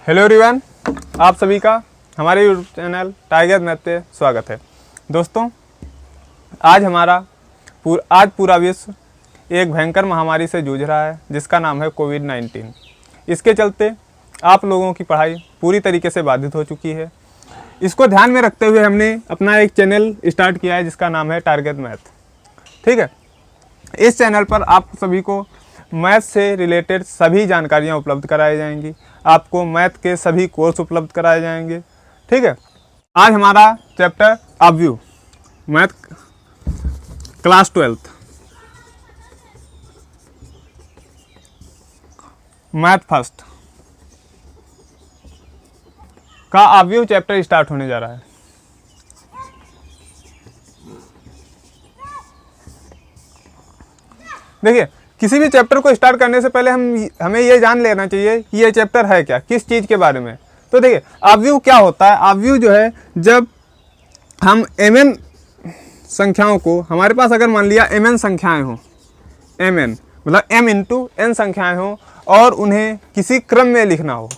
Hello everyone, आप सभी का हमारे यूट्यूब चैनल टाइगर मैथ पे स्वागत है। दोस्तों, आज पूरा विश्व एक भयंकर महामारी से जूझ रहा है जिसका नाम है कोविड-19। इसके चलते आप लोगों की पढ़ाई पूरी तरीके से बाधित हो चुकी है। इसको ध्यान में रखते हुए हमने अपना एक चैनल स्टार्ट किया है जिसका नाम है टारगेट मैथ। ठीक है, इस चैनल पर आप सभी को मैथ से रिलेटेड सभी जानकारियाँ उपलब्ध कराई जाएंगी। आपको मैथ के सभी कोर्स उपलब्ध कराए जाएंगे। ठीक है, आज हमारा चैप्टर अवयव, मैथ क्लास 12 मैथ फर्स्ट का अवयव चैप्टर स्टार्ट होने जा रहा है। देखिए, किसी भी चैप्टर को स्टार्ट करने से पहले हमें ये जान लेना चाहिए कि ये चैप्टर है क्या, किस चीज़ के बारे में। तो देखिए, अवयव क्या होता है। अवयव जो है, जब हम mn संख्याओं को, हमारे पास अगर मान लिया mn संख्याएं हों, mn मतलब m इंटू n संख्याएं हों और उन्हें किसी क्रम में लिखना हो,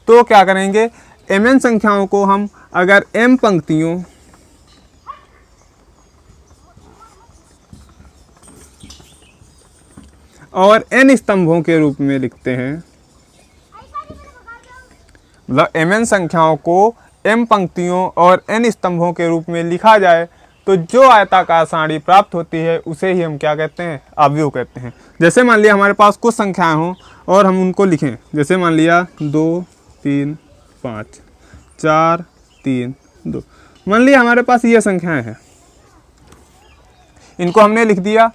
तो क्या करेंगे, mn संख्याओं को हम अगर m पंक्तियों और n स्तंभों के रूप में लिखते हैं। मतलब mn संख्याओं को m पंक्तियों और n स्तंभों के रूप में लिखा जाए तो जो आयताकार सारणी प्राप्त होती है उसे ही हम क्या कहते हैं, अवयव कहते हैं। जैसे मान लिया हमारे पास कुछ संख्याएं हों और हम उनको लिखें, जैसे मान लिया 2 3 5 4 3 2, मान लिया हमारे पास ये संख्याएं हैं, इनको हमने लिख दिया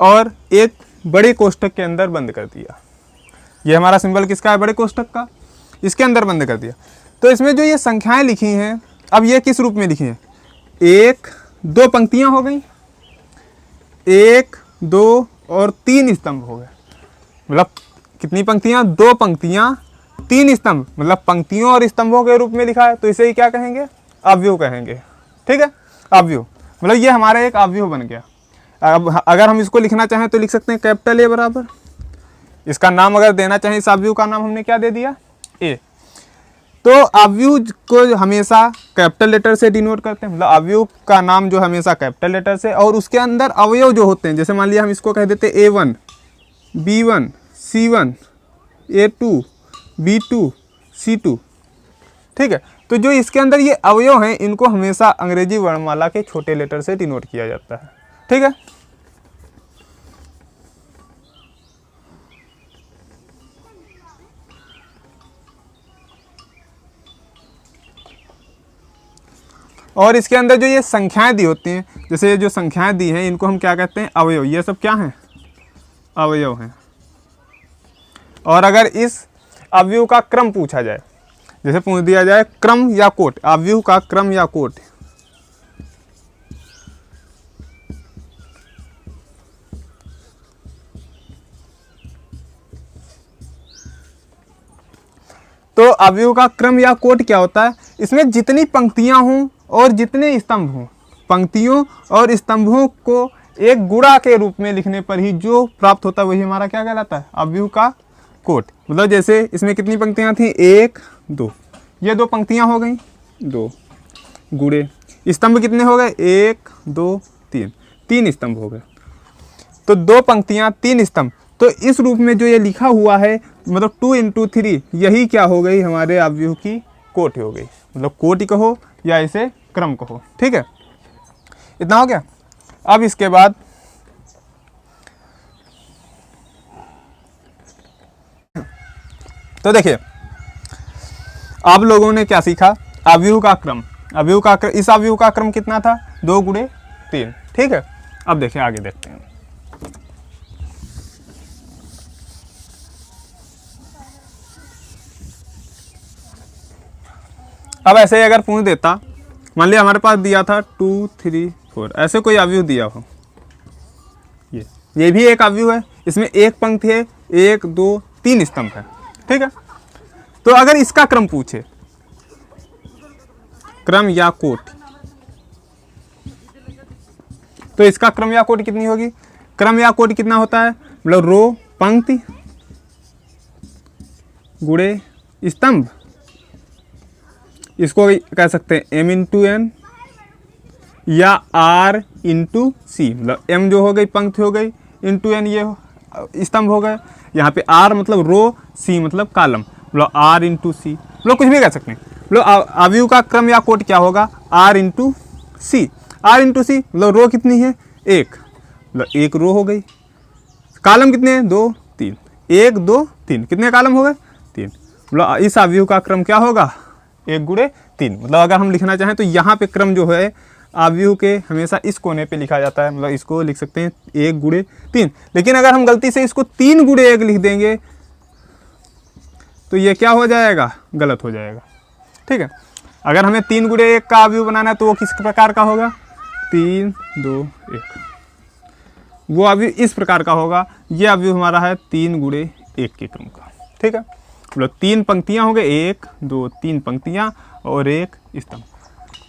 और एक बड़े कोष्ठक के अंदर बंद कर दिया। ये हमारा सिंबल किसका है, बड़े कोष्ठक का, इसके अंदर बंद कर दिया। तो इसमें जो ये संख्याएं लिखी हैं, अब ये किस रूप में लिखी हैं, 1 2 पंक्तियां हो गई, 1 2 और 3 स्तंभ हो गए। मतलब कितनी पंक्तियां, 2 पंक्तियां 3 स्तंभ, मतलब पंक्तियों और स्तंभों के रूप में लिखा है, तो इसे ही क्या कहेंगे, अवयव कहेंगे। ठीक है, अवयव मतलब ये हमारा एक अवयव बन गया। अब अगर हम इसको लिखना चाहें तो लिख सकते हैं कैपिटल ए बराबर, इसका नाम अगर देना चाहें, इस अवयव का नाम हमने क्या दे दिया, ए। तो अवयव को हमेशा कैपिटल लेटर से डिनोट करते हैं, मतलब अवयव का नाम जो हमेशा कैपिटल लेटर से, और उसके अंदर अवयव जो होते हैं, जैसे मान लिया हम इसको कह देते हैं A1 B1 C1 A2 B2 C2। ठीक है, तो जो इसके अंदर ये अवयव हैं, इनको हमेशा अंग्रेजी वर्णमाला के छोटे लेटर से डिनोट किया जाता है। ठीक है, और इसके अंदर जो ये संख्याएं दी होती हैं, जैसे ये जो संख्याएं दी हैं, इनको हम क्या कहते हैं, अवयव। ये सब क्या हैं, अवयव हैं। और अगर इस अवयव का क्रम पूछा जाए, जैसे पूछ दिया जाए क्रम या कोट, अवयव का क्रम या कोट, तो अवयव का क्रम या कोट क्या होता है, इसमें जितनी पंक्तियां हों और जितने स्तंभ हों, पंक्तियों और स्तंभों को एक गुणा के रूप में लिखने पर ही जो प्राप्त होता है वही हमारा क्या कहलाता है, अवयव का कोट। मतलब जैसे इसमें कितनी पंक्तियां थी, 1 2, ये 2 पंक्तियां हो गई, 2 गुणे स्तंभ कितने हो गए, 1 2 3, 3 स्तंभ हो गए। तो 2 पंक्तियां 3 स्तंभ, तो इस रूप में जो ये लिखा हुआ है, मतलब 2 इंटू 3, यही क्या हो गई, हमारे अवयव की कोटि हो गई। मतलब कोटि कहो या इसे क्रम कहो। ठीक है, इतना हो गया। अब इसके बाद तो देखिए, आप लोगों ने क्या सीखा, अवयव का क्रम। अवयव का क्रम, इस अवयव का क्रम कितना था, 2 गुणे 3। ठीक है, अब देखिए आगे देखते हैं। अब ऐसे ही अगर पूछ देता, मान लिया हमारे पास दिया था 2 3 4, ऐसे कोई अवयव दिया हो, ये भी एक अवयव है, इसमें एक पंक्ति है, 1 2 3 स्तंभ है। ठीक है, तो अगर इसका क्रम पूछे, क्रम या कोटि, तो इसका क्रम या कोटि कितनी होगी, क्रम या कोटि कितना होता है, मतलब रो पंक्ति गुणे स्तंभ इसको कह सकते हैं m इंटू एन या r इंटू सी, मतलब m जो हो गई पंक्ति हो गई, इंटू एन ये स्तंभ हो गए, यहाँ पे r मतलब रो, c मतलब कॉलम, मतलब r इंटू सी, मतलब कुछ भी कह सकते हैं। मतलब अवयव का क्रम या कोट क्या होगा, r इंटू सी, r इंटू सी, मतलब रो कितनी है 1, मतलब 1 रो हो गई, कॉलम कितने हैं 2 3, 1 2 3, कितने कॉलम हो गए 3, मतलब इस अवयव का क्रम क्या होगा 1 गुणे 3। मतलब अगर हम लिखना चाहें तो यहाँ पे क्रम जो है अवयव के हमेशा इस कोने पे लिखा जाता है, मतलब इसको लिख सकते हैं 1 गुणे 3। लेकिन अगर हम गलती से इसको 3 गुणे 1 लिख देंगे तो ये क्या हो जाएगा, गलत हो जाएगा। ठीक है, अगर हमें 3 गुणे 1 का अवयव बनाना है तो वो किस प्रकार का होगा, 3 2 1, वो अवयव इस प्रकार का होगा। ये अवयव हमारा है 3 गुणे 1 के क्रम का। ठीक है, मतलब 3 पंक्तियाँ हो गए, 1 2 3 पंक्तियाँ और 1 स्तंभ।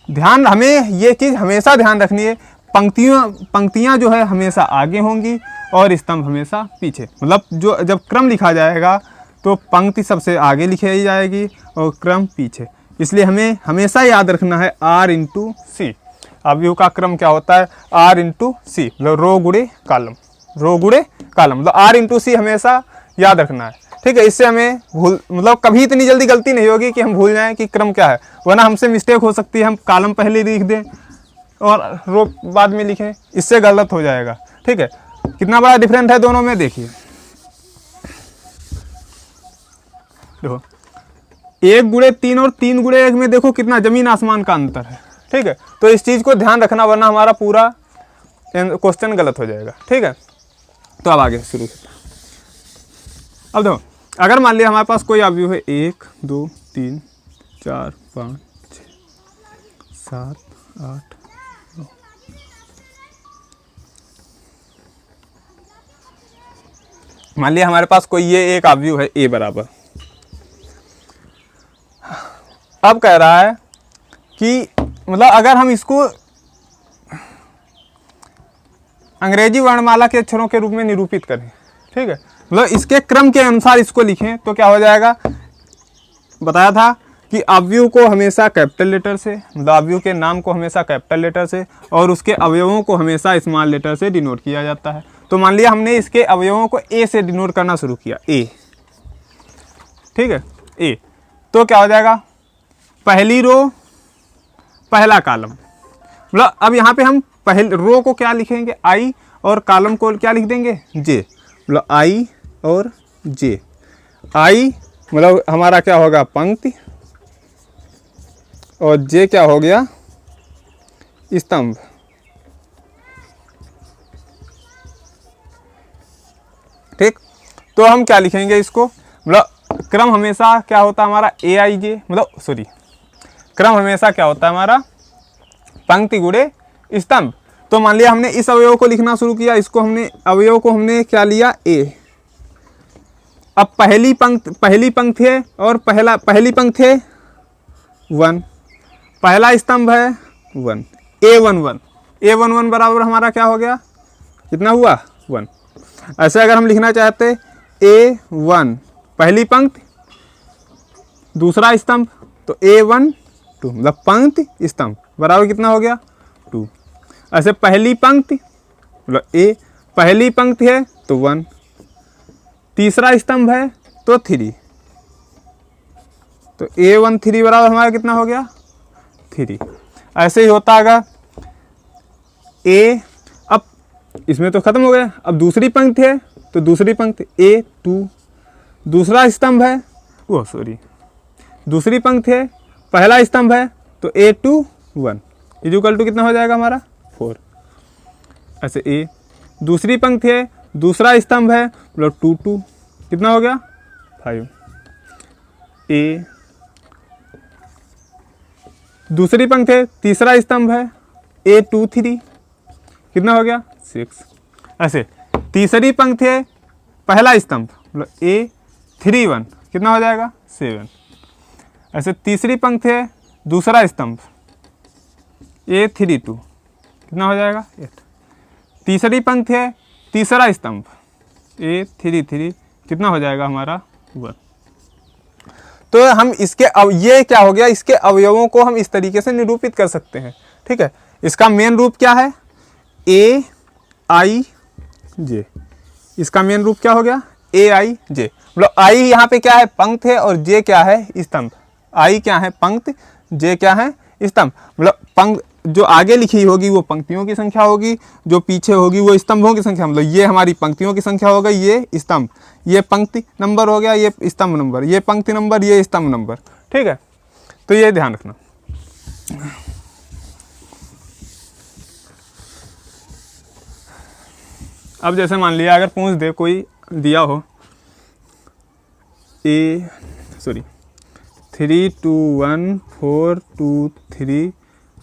ध्यान, हमें ये चीज़ हमेशा ध्यान रखनी है, पंक्तियाँ जो है हमेशा आगे होंगी और स्तंभ हमेशा पीछे। मतलब जो जब क्रम लिखा जाएगा तो पंक्ति सबसे आगे लिखी जाएगी और क्रम पीछे। इसलिए हमें हमेशा याद रखना है r इंटू सी, अवयव का क्रम क्या होता है r इंटू सी, मतलब रो गुणे कॉलम, रो गुणे कॉलम, मतलब r इंटू सी हमेशा याद रखना है। ठीक है, इससे हमें मतलब कभी इतनी जल्दी गलती नहीं होगी कि हम भूल जाएं कि क्रम क्या है, वरना हमसे मिस्टेक हो सकती है, हम कॉलम पहले लिख दें और रो बाद में लिखें, इससे गलत हो जाएगा। ठीक है, कितना बड़ा डिफरेंस है दोनों में, देखिए देखो 1 गुणे 3 और 3 गुणे 1 में देखो कितना जमीन आसमान का अंतर है। ठीक है, तो इस चीज़ को ध्यान रखना, वरना हमारा पूरा क्वेश्चन गलत हो जाएगा। ठीक है, तो अब आगे शुरू करते हैं। अब देखो, अगर मान लिया हमारे पास कोई अवयव है 1 2 3 4 5 6 7 8 9, मान लिया हमारे पास कोई ये एक अवयव है a बराबर। अब कह रहा है कि मतलब अगर हम इसको अंग्रेजी वर्णमाला के अक्षरों के रूप में निरूपित करें, ठीक है, मतलब इसके क्रम के अनुसार इसको लिखें तो क्या हो जाएगा, बताया था कि अवयव को हमेशा कैपिटल लेटर से, मतलब अवयव के नाम को हमेशा कैपिटल लेटर से और उसके अवयवों को हमेशा स्मॉल लेटर से डिनोट किया जाता है। तो मान लिया हमने इसके अवयवों को ए से डिनोट करना शुरू किया, ए, ठीक है, ए, तो क्या हो जाएगा, पहली रो पहला कॉलम, मतलब अब यहाँ पे हम पहले रो को क्या लिखेंगे आई और कॉलम को क्या लिख देंगे जे, मतलब आई और जे, आई मतलब हमारा क्या होगा पंक्ति और जे क्या हो गया स्तंभ। ठीक, तो हम क्या लिखेंगे इसको, मतलब क्रम हमेशा क्या होता है हमारा ए आई जे, मतलब सॉरी क्रम हमेशा क्या होता है हमारा पंक्ति गुणे स्तंभ। तो मान लिया हमने इस अवयव को लिखना शुरू किया, इसको हमने अवयव को हमने क्या लिया ए। अब पहली पंक्ति है और पहली पंक्ति है 1, पहला स्तंभ है 1, A11 बराबर हमारा क्या हो गया, कितना हुआ 1। ऐसे अगर हम लिखना चाहते A1 पहली पंक्ति दूसरा स्तंभ तो A1 2, मतलब पंक्ति स्तंभ बराबर कितना हो गया 2। ऐसे पहली पंक्ति मतलब A पहली पंक्ति है तो 1, तीसरा स्तंभ है तो 3, तो A1 3 बराबर हमारा कितना हो गया 3। ऐसे ही होता है A, अब इसमें तो खत्म हो गया, अब दूसरी पंक्ति है तो दूसरी पंक्ति A2, दूसरा स्तंभ है वो सॉरी दूसरी पंक्ति है पहला स्तंभ है तो A2 1 इक्वल टू कितना हो जाएगा हमारा 4। ऐसे A दूसरी पंक्ति है दूसरा स्तंभ है मतलब 2 2 कितना हो गया 5। A दूसरी पंक्ति है तीसरा स्तंभ है A2 3 कितना हो गया 6। ऐसे तीसरी पंक्ति है पहला स्तंभ मतलब A3 1 कितना हो जाएगा 7। ऐसे तीसरी पंक्ति है दूसरा स्तंभ A3 2 कितना हो जाएगा 8। तीसरी पंक्ति है तीसरा स्तंभ A3 3 कितना हो जाएगा हमारा 1। तो हम इसके ये क्या हो गया, इसके अवयवों को हम इस तरीके से निरूपित कर सकते हैं। ठीक है, इसका मेन रूप क्या है, ए आई जे। इसका मेन रूप क्या हो गया, ए आई जे। मतलब आई यहाँ पे क्या है, पंक्ति है, और जे क्या है, स्तंभ। आई क्या है, पंक्ति, जे क्या है, स्तंभ। मतलब पंक्ति जो आगे लिखी होगी वो पंक्तियों की संख्या होगी, जो पीछे होगी वो स्तंभों की संख्या। मतलब ये हमारी पंक्तियों की संख्या हो गई, ये स्तंभ, ये पंक्ति नंबर हो गया, ये स्तंभ नंबर, ये पंक्ति नंबर, ये स्तंभ नंबर। ठीक है, तो ये ध्यान रखना। अब जैसे मान लिया अगर पूछ दे, कोई दिया हो 3 2 1 4 2 3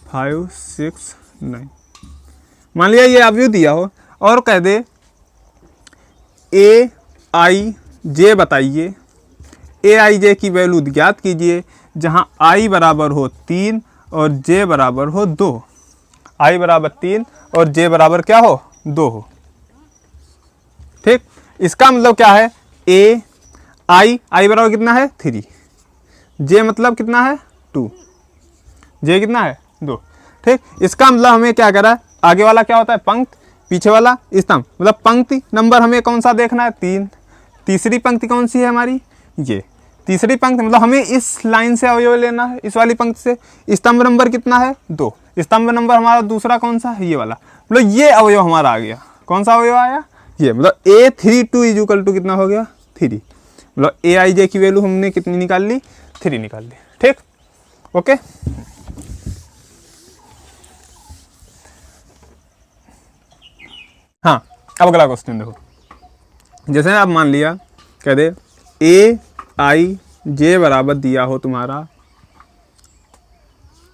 5 6 9, मान लिया ये अवयव दिया हो, और कह दे ए आई जे बताइए, ए आई जे की वैल्यू ज्ञात कीजिए जहां आई बराबर हो 3 और जे बराबर हो 2। आई बराबर 3 और जे बराबर क्या हो, 2 हो। ठीक, इसका मतलब क्या है, ए आई बराबर कितना है, 3, जे मतलब कितना है, 2, जे कितना है, 2। ठीक, इसका मतलब हमें क्या करा, आगे वाला क्या होता है, पंक्ति, पीछे वाला स्तंभ। मतलब पंक्ति नंबर हमें कौन सा देखना है, 3। तीसरी पंक्ति कौन सी है हमारी, ये तीसरी पंक्ति। मतलब हमें इस लाइन से अवयव लेना है, इस वाली पंक्ति से। स्तंभ नंबर कितना है, 2। स्तंभ नंबर हमारा दूसरा कौन सा है, ये वाला। मतलब ये अवयव हमारा आ गया, कौन सा अवयव आया, ये। मतलब A32 = कितना हो गया, 3। मतलब ए आई जे की वैल्यू हमने कितनी निकाल ली, 3 निकाल ली। ठीक, ओके। हाँ, अब अगला क्वेश्चन देखो। जैसे आप मान लिया कह दे ए आई जे बराबर दिया हो तुम्हारा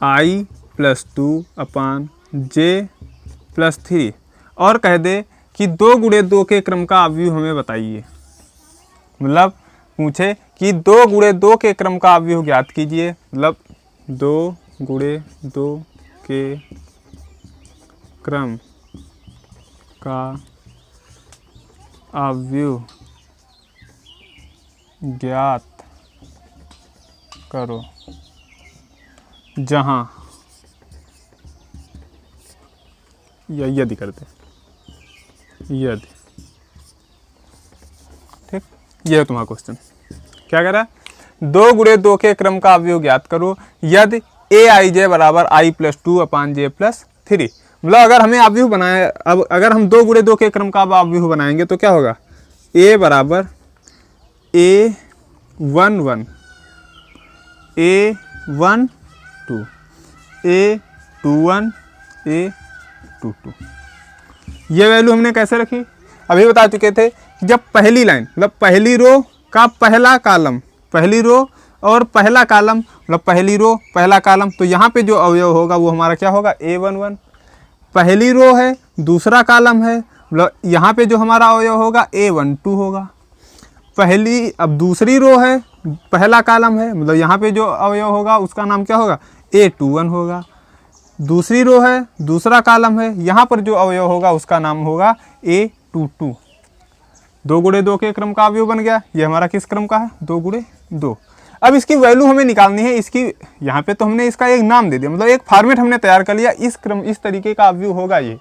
I+2/j+3, और कह दे कि 2 × 2 के क्रम का अवयव हमें बताइए। मतलब पूछे कि 2 × 2 के क्रम का अवयव ज्ञात कीजिए। मतलब 2 × 2 के क्रम का अवयव ज्ञात करो जहां यदि करते, यदि। ठीक, ये है तुम्हारा क्वेश्चन। क्या कह रहा है, 2 × 2 के क्रम का अवयव ज्ञात करो यदि ए आई जे बराबर I+2/j+3। मतलब अगर हमें अवयव बनाए, अब अगर हम 2 × 2 के क्रम का अवयव बनाएंगे तो क्या होगा, ए बराबर A11 A12 A21 A22। ये वैल्यू हमने कैसे रखी, अभी बता चुके थे कि जब पहली लाइन मतलब पहली रो का पहला कॉलम, पहली रो और पहला कॉलम, मतलब पहली रो पहला कॉलम, तो यहाँ पे जो अवयव होगा वो हमारा क्या होगा, A11। पहली रो है, दूसरा कॉलम है, मतलब यहाँ पे जो हमारा अवयव होगा A12 होगा। पहली, अब दूसरी रो है, पहला कॉलम है, मतलब यहाँ पे जो अवयव होगा उसका नाम क्या होगा, A21 होगा। दूसरी रो है, दूसरा कॉलम है, यहाँ पर जो अवयव होगा उसका नाम होगा A22। 2 × 2 के क्रम का अवयव बन गया। ये हमारा किस क्रम का है, 2 × 2। अब इसकी वैल्यू हमें निकालनी है। इसकी यहाँ पे तो हमने इसका एक नाम दे दिया, मतलब एक फॉर्मेट हमने तैयार कर लिया, इस क्रम इस तरीके का अवयव होगा ये।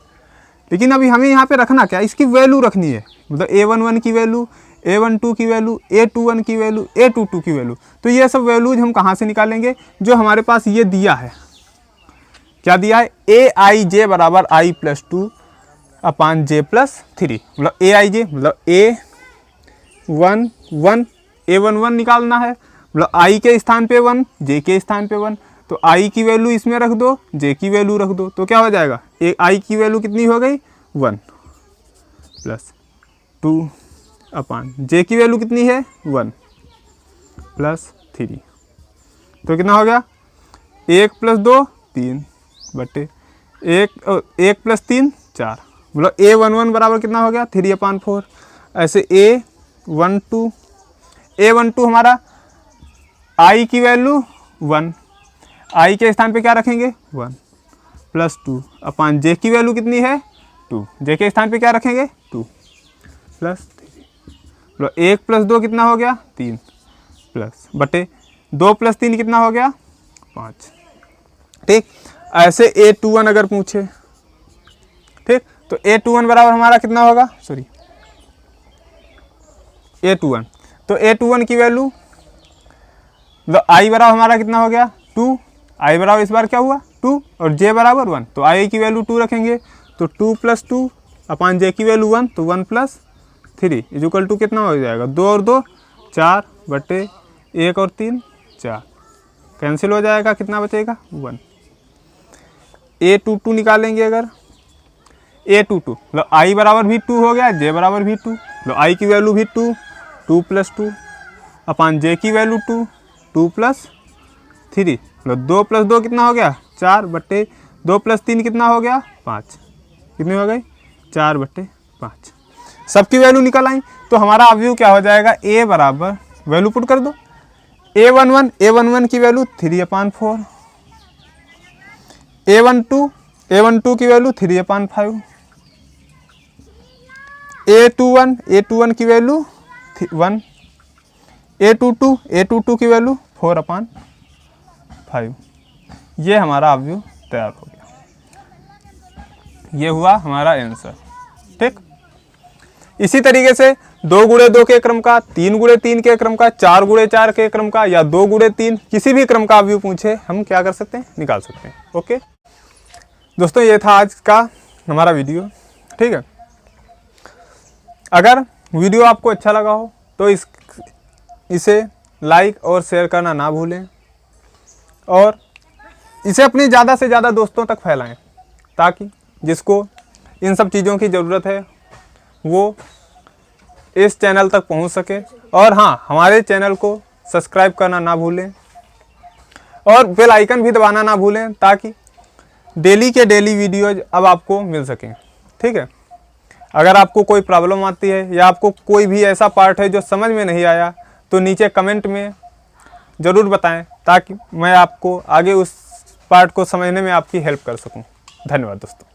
लेकिन अभी हमें यहाँ पे रखना क्या, इसकी वैल्यू रखनी है। मतलब A11 की वैल्यू, A12 की वैल्यू, A21 की वैल्यू, A22 की वैल्यू। तो ये सब वैल्यूज हम कहाँ से निकालेंगे, जो हमारे पास ये दिया है। क्या दिया है, ए आई जे बराबर I+2/j+3। मतलब ए आई जे मतलब A11 निकालना है। मतलब आई के स्थान पे 1, जे के स्थान पे 1, तो आई की वैल्यू इसमें रख दो, जे की वैल्यू रख दो, तो क्या हो जाएगा, एक आई की वैल्यू कितनी हो गई, 1 +2 जे की वैल्यू कितनी है, 1 +3, तो कितना हो गया, 1 + 2 3 बटे 1 + 3 4। मतलब A11 बराबर कितना हो गया, 3/4। ऐसे A12 हमारा आई की वैल्यू 1, आई के स्थान पे क्या रखेंगे, 1 +2 जे की वैल्यू कितनी है, 2, जे के स्थान पे क्या रखेंगे, 2 +3। 1 + 2 कितना हो गया, 3 प्लस बटे 2 + 3 कितना हो गया 5। ठीक, ऐसे A21 अगर पूछे, ठीक, तो A21 बराबर हमारा कितना होगा, सॉरी A21, तो A21 की वैल्यू I बराबर हमारा कितना हो गया 2, I बराबर इस बार क्या हुआ 2 और J बराबर 1, तो I की वैल्यू 2 रखेंगे तो 2 + 2 अपॉन J की वैल्यू 1, तो 1 + 3 इक्वल टू कितना हो जाएगा 2 और 2 4 बटे 1 और 3 4, कैंसिल हो जाएगा, कितना बचेगा 1। A22 निकालेंगे अगर A22 मतलब I बराबर भी 2 हो गया, J बराबर भी 2, मतलब I की वैल्यू भी 2, 2 + 2 अपॉन J की वैल्यू 2, 2 + 3 मतलब 2 + 2 कितना हो गया 4 बटे 2 + 3 कितना हो गया 5, कितनी हो गई 4 बटे 5। सबकी वैल्यू निकल आई, तो हमारा अवयव क्या हो जाएगा, A बराबर वैल्यू पुट कर दो, A11 की वैल्यू 3/4, A12 की वैल्यू 3/5, A21 की वैल्यू 1, A22 की वैल्यू 4/5। ये हमारा अवयव तैयार हो गया, ये हुआ हमारा आंसर। ठीक, इसी तरीके से 2 × 2 के क्रम का, 3 × 3 के क्रम का, 4 × 4 के क्रम का या 2 × 3 किसी भी क्रम का अवयव पूछे हम क्या कर सकते हैं, निकाल सकते हैं। ओके दोस्तों, ये था आज का हमारा वीडियो। ठीक है, अगर वीडियो आपको अच्छा लगा हो तो इसे लाइक और शेयर करना ना भूलें और इसे अपने ज़्यादा से ज़्यादा दोस्तों तक फैलाएं, ताकि जिसको इन सब चीज़ों की ज़रूरत है वो इस चैनल तक पहुंच सके। और हाँ, हमारे चैनल को सब्सक्राइब करना ना भूलें और बेल आइकन भी दबाना ना भूलें, ताकि डेली के डेली वीडियोज अब आपको मिल सकें। ठीक है, अगर आपको कोई प्रॉब्लम आती है या आपको कोई भी ऐसा पार्ट है जो समझ में नहीं आया तो नीचे कमेंट में ज़रूर बताएं, ताकि मैं आपको आगे उस पार्ट को समझने में आपकी हेल्प कर सकूं। धन्यवाद दोस्तों।